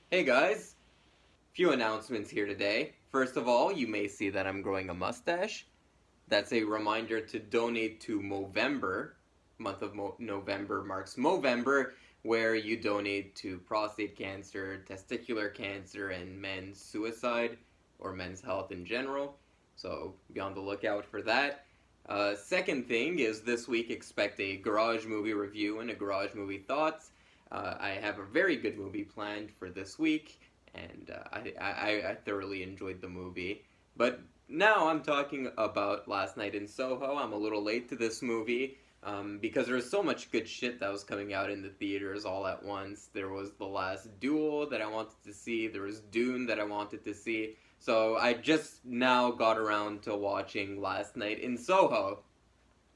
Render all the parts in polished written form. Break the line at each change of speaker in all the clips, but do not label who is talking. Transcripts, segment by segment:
Hey guys, few announcements here today. First of all, you may see that I'm growing a mustache. That's a reminder to donate to Movember. Month of November marks Movember, where you donate to prostate cancer, testicular cancer, and men's suicide or men's health in general. So be on the lookout for that. Second thing is this week expect a garage movie review and a garage movie thoughts. I have a very good movie planned for this week, and I thoroughly enjoyed the movie. But now I'm talking about Last Night in Soho. I'm a little late to this movie because there was so much good shit that was coming out in the theaters all at once. There was The Last Duel that I wanted to see, there was Dune that I wanted to see. So I just now got around to watching Last Night in Soho.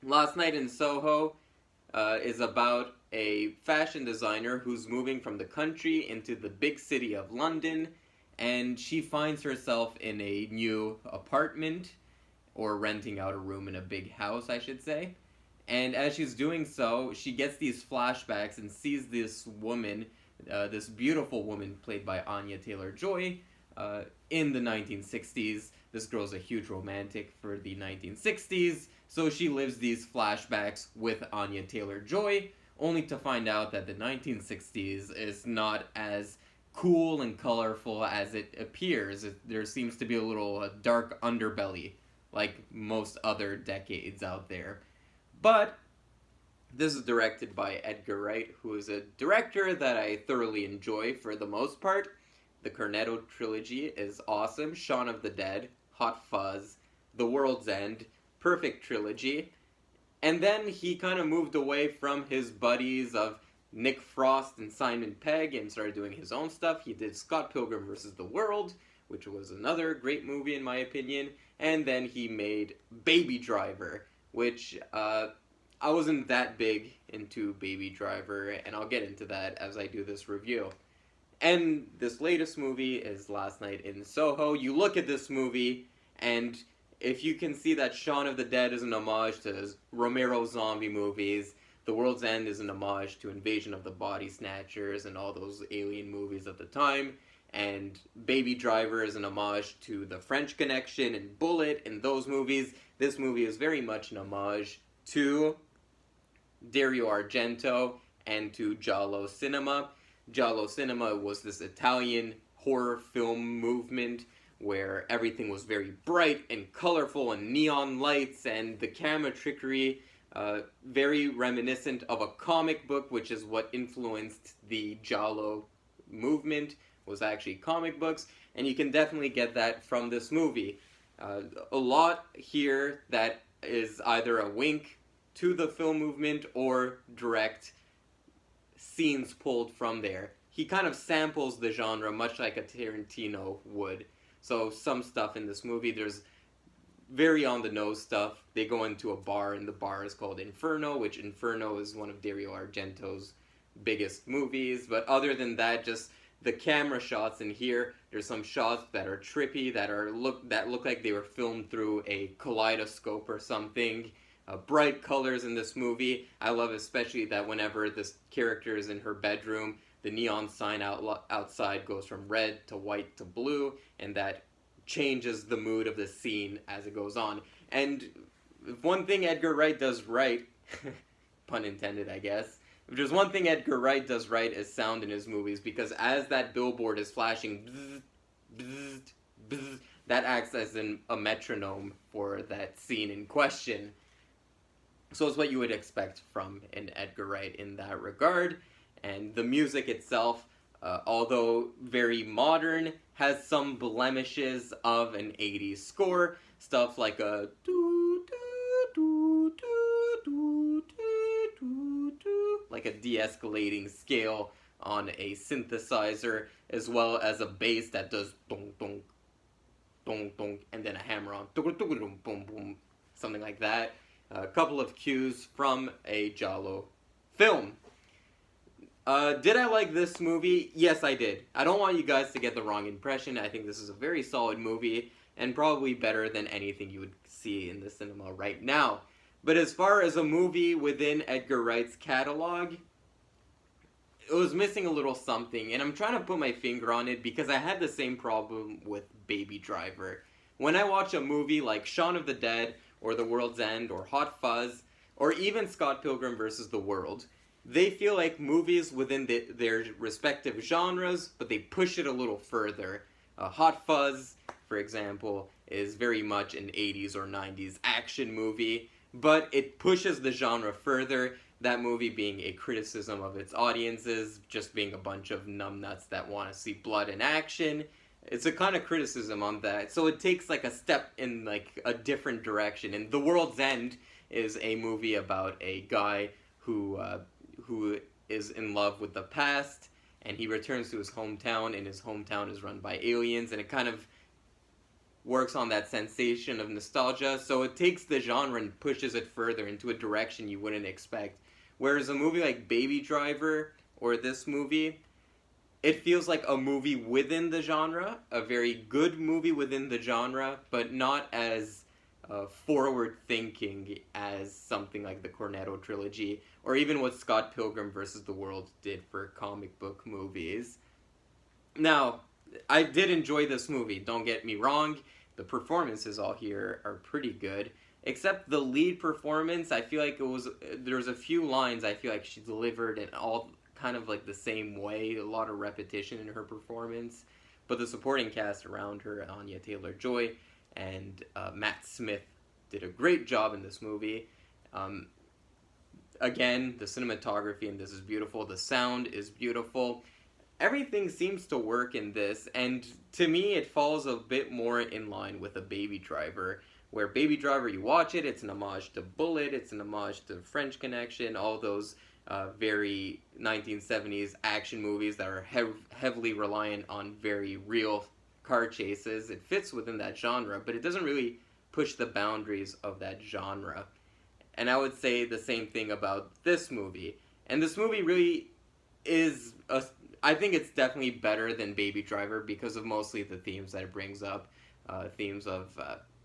Last Night in Soho is about a fashion designer who's moving from the country into the big city of London, and she finds herself in a new apartment, or renting out a room in a big house, I should say. And as she's doing so, she gets these flashbacks and sees this woman, this beautiful woman played by Anya Taylor Joy, in the 1960s. This girl's a huge romantic for the 1960s, so she lives these flashbacks with Anya Taylor Joy, only to find out that the 1960s is not as cool and colorful as it appears. There seems to be a little dark underbelly, like most other decades out there. But this is directed by Edgar Wright, who is a director that I thoroughly enjoy for the most part. The Cornetto trilogy is awesome. Shaun of the Dead, Hot Fuzz, The World's End, perfect trilogy. And then he kind of moved away from his buddies of Nick Frost and Simon Pegg and started doing his own stuff. He did Scott Pilgrim vs. the World, which was another great movie in my opinion. And then he made Baby Driver, which I wasn't that big into Baby Driver, and I'll get into that as I do this review. And this latest movie is Last Night in Soho. You look at this movie, and if you can see that Shaun of the Dead is an homage to Romero zombie movies, The World's End is an homage to Invasion of the Body Snatchers and all those alien movies at the time, and Baby Driver is an homage to The French Connection and Bullet and those movies. This movie is very much an homage to Dario Argento and to Giallo cinema. Giallo cinema was this Italian horror film movement where everything was very bright and colorful and neon lights and the camera trickery, very reminiscent of a comic book, which is what influenced the Giallo movement, was actually comic books, and you can definitely get that from this movie. A lot here that is either a wink to the film movement or direct scenes pulled from there. He kind of samples the genre much like a Tarantino would. So some stuff in this movie, there's very on the nose stuff. They go into a bar, and the bar is called Inferno, which Inferno is one of Dario Argento's biggest movies. But other than that, just the camera shots in here. There's some shots that are trippy, that look like they were filmed through a kaleidoscope or something. Bright colors in this movie. I love especially that whenever this character is in her bedroom, the neon sign outside goes from red to white to blue, and that changes the mood of the scene as it goes on. And one thing Edgar Wright does right, pun intended, I guess. If there's one thing Edgar Wright does right is sound in his movies, because as that billboard is flashing, bzz, bzz, bzz, that acts as a metronome for that scene in question. So it's what you would expect from an Edgar Wright in that regard. And the music itself, although very modern, has some blemishes of an 80s score. Stuff like a like a de-escalating scale on a synthesizer, as well as a bass that does dong dong dong dong, and then a hammer on boom boom, something like that. A couple of cues from a Giallo film. Did I like this movie? Yes, I did. I don't want you guys to get the wrong impression. I think this is a very solid movie, and probably better than anything you would see in the cinema right now. But as far as a movie within Edgar Wright's catalog, it was missing a little something, and I'm trying to put my finger on it because I had the same problem with Baby Driver. When I watch a movie like Shaun of the Dead or The World's End or Hot Fuzz or even Scott Pilgrim vs. the World, they feel like movies within their respective genres, but they push it a little further. Hot Fuzz, for example, is very much an 80s or 90s action movie, but it pushes the genre further, that movie being a criticism of its audiences, just being a bunch of numbnuts that want to see blood and action. It's a kind of criticism on that. So it takes like a step in like a different direction. And The World's End is a movie about a guy who is in love with the past, and he returns to his hometown, and his hometown is run by aliens, and it kind of works on that sensation of nostalgia. So it takes the genre and pushes it further into a direction you wouldn't expect. Whereas a movie like Baby Driver or this movie, it feels like a movie within the genre, a very good movie within the genre, but not as forward thinking as something like the Cornetto trilogy, or even what Scott Pilgrim vs. the World did for comic book movies. Now, I did enjoy this movie, don't get me wrong. The performances all here are pretty good. Except the lead performance, I feel like there's a few lines I feel like she delivered in all kind of like the same way, a lot of repetition in her performance. But the supporting cast around her, Anya Taylor-Joy and Matt Smith, did a great job in this movie. Again, the cinematography in this is beautiful, the sound is beautiful. Everything seems to work in this, and to me it falls a bit more in line with a Baby Driver, where Baby Driver, you watch it, it's an homage to Bullet, it's an homage to French Connection, all those very 1970s action movies that are heavily reliant on very real car chases. It fits within that genre, but it doesn't really push the boundaries of that genre. And I would say the same thing about this movie. And this movie really is I think it's definitely better than Baby Driver because of mostly the themes that it brings up, themes of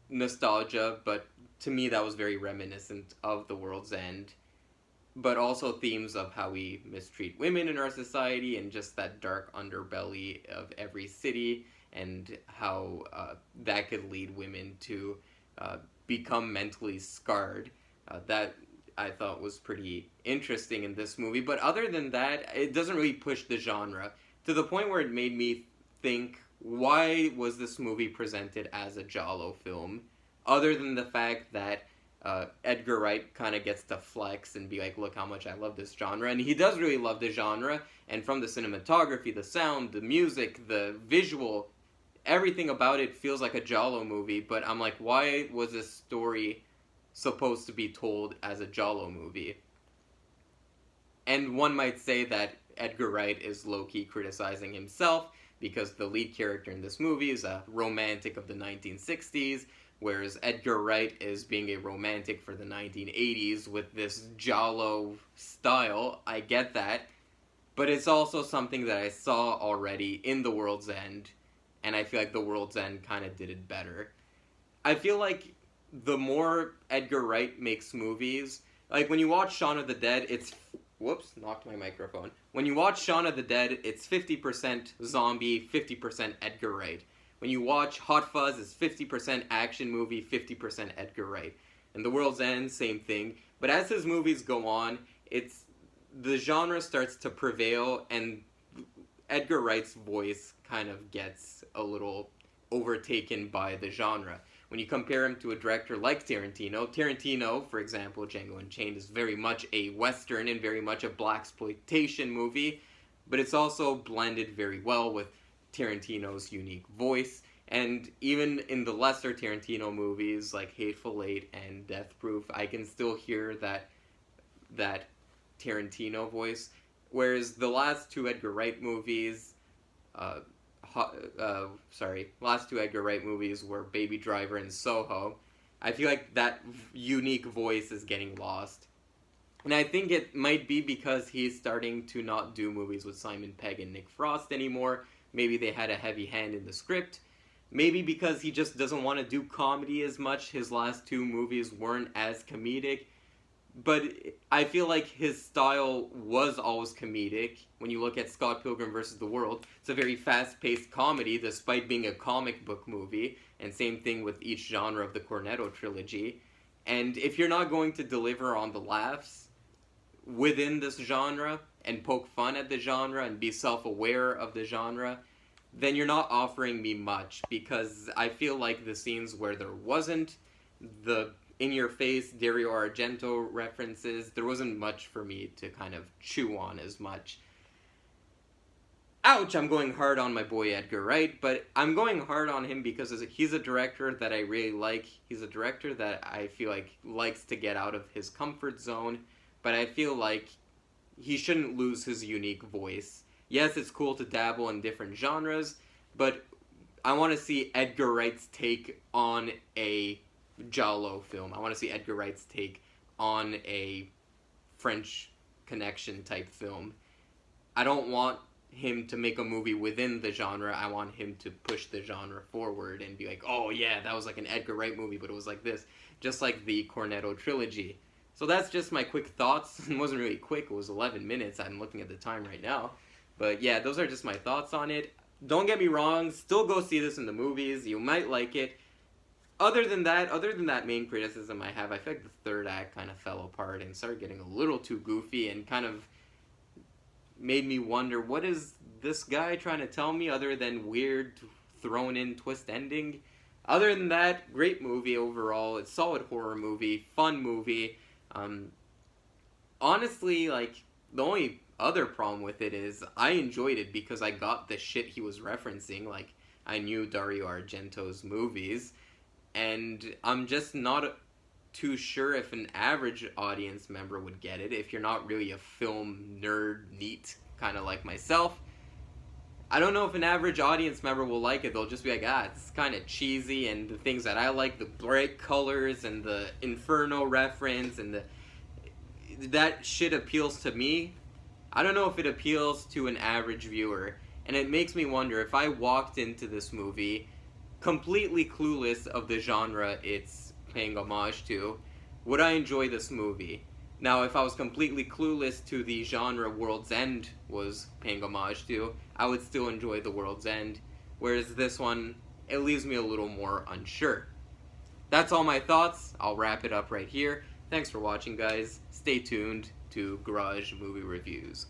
nostalgia, but to me that was very reminiscent of The World's End, but also themes of how we mistreat women in our society and just that dark underbelly of every city, and how that could lead women to become mentally scarred. That I thought was pretty interesting in this movie, but other than that, it doesn't really push the genre to the point where it made me think, why was this movie presented as a giallo film, other than the fact that Edgar Wright kind of gets to flex and be like, look how much I love this genre, and he does really love the genre, and from the cinematography, the sound, the music, the visual, everything about it feels like a giallo movie, but I'm like, why was this story supposed to be told as a giallo movie? And one might say that Edgar Wright is low-key criticizing himself because the lead character in this movie is a romantic of the 1960s, whereas Edgar Wright is being a romantic for the 1980s with this giallo style. I get that, but it's also something that I saw already in The World's End, and I feel like The World's End kind of did it better. I feel like the more Edgar Wright makes movies, like when you watch Shaun of the Dead, it's... Whoops, knocked my microphone. When you watch Shaun of the Dead, it's 50% zombie, 50% Edgar Wright. When you watch Hot Fuzz, it's 50% action movie, 50% Edgar Wright. And The World's End, same thing. But as his movies go on, the genre starts to prevail, and Edgar Wright's voice kind of gets a little overtaken by the genre. When you compare him to a director like Tarantino, for example, Django Unchained is very much a Western and very much a blaxploitation movie, but it's also blended very well with Tarantino's unique voice. And even in the lesser Tarantino movies like Hateful Eight and Death Proof, I can still hear that Tarantino voice. Whereas the last two Edgar Wright movies, last two Edgar Wright movies were Baby Driver and Soho. I feel like that unique voice is getting lost. And I think it might be because he's starting to not do movies with Simon Pegg and Nick Frost anymore. Maybe they had a heavy hand in the script. Maybe because he just doesn't want to do comedy as much. His last two movies weren't as comedic. but I feel like his style was always comedic. When you look at Scott Pilgrim versus the World, it's a very fast-paced comedy despite being a comic book movie, and same thing with each genre of the Cornetto trilogy. And if you're not going to deliver on the laughs within this genre and poke fun at the genre and be self-aware of the genre, then you're not offering me much, because I feel like the scenes where there wasn't the in-your-face Dario Argento references, there wasn't much for me to kind of chew on as much. Ouch, I'm going hard on my boy Edgar Wright, but I'm going hard on him because he's a director that I really like. He's a director that I feel like likes to get out of his comfort zone, but I feel like he shouldn't lose his unique voice. Yes, it's cool to dabble in different genres, but I want to see Edgar Wright's take on a Giallo film. I want to see Edgar Wright's take on a French Connection type film. I don't want him to make a movie within the genre. I want him to push the genre forward and be like, oh yeah, that was like an Edgar Wright movie, but it was like this. Just like the Cornetto trilogy. So that's just my quick thoughts. It wasn't really quick, it was 11 minutes. I'm looking at the time right now. But yeah, those are just my thoughts on it. Don't get me wrong, still go see this in the movies. You might like it. Other than that main criticism I have, I feel like the third act kind of fell apart and started getting a little too goofy and kind of made me wonder, what is this guy trying to tell me other than weird thrown in twist ending? Other than that, great movie overall. It's a solid horror movie, fun movie. Honestly, like, the only other problem with it is I enjoyed it because I got the shit he was referencing. Like, I knew Dario Argento's movies, and I'm just not too sure if an average audience member would get it. If you're not really a film nerd neat, kind of like myself, I don't know if an average audience member will like it. They'll just be like, it's kind of cheesy, and the things that I like, the bright colors and the Inferno reference and that shit appeals to me. I don't know if it appeals to an average viewer, and it makes me wonder if I walked into this movie completely clueless of the genre it's paying homage to, would I enjoy this movie? Now, if I was completely clueless to the genre World's End was paying homage to, I would still enjoy The World's End, whereas this one, it leaves me a little more unsure. That's all my thoughts. I'll wrap it up right here. Thanks for watching, guys. Stay tuned to Garage Movie Reviews.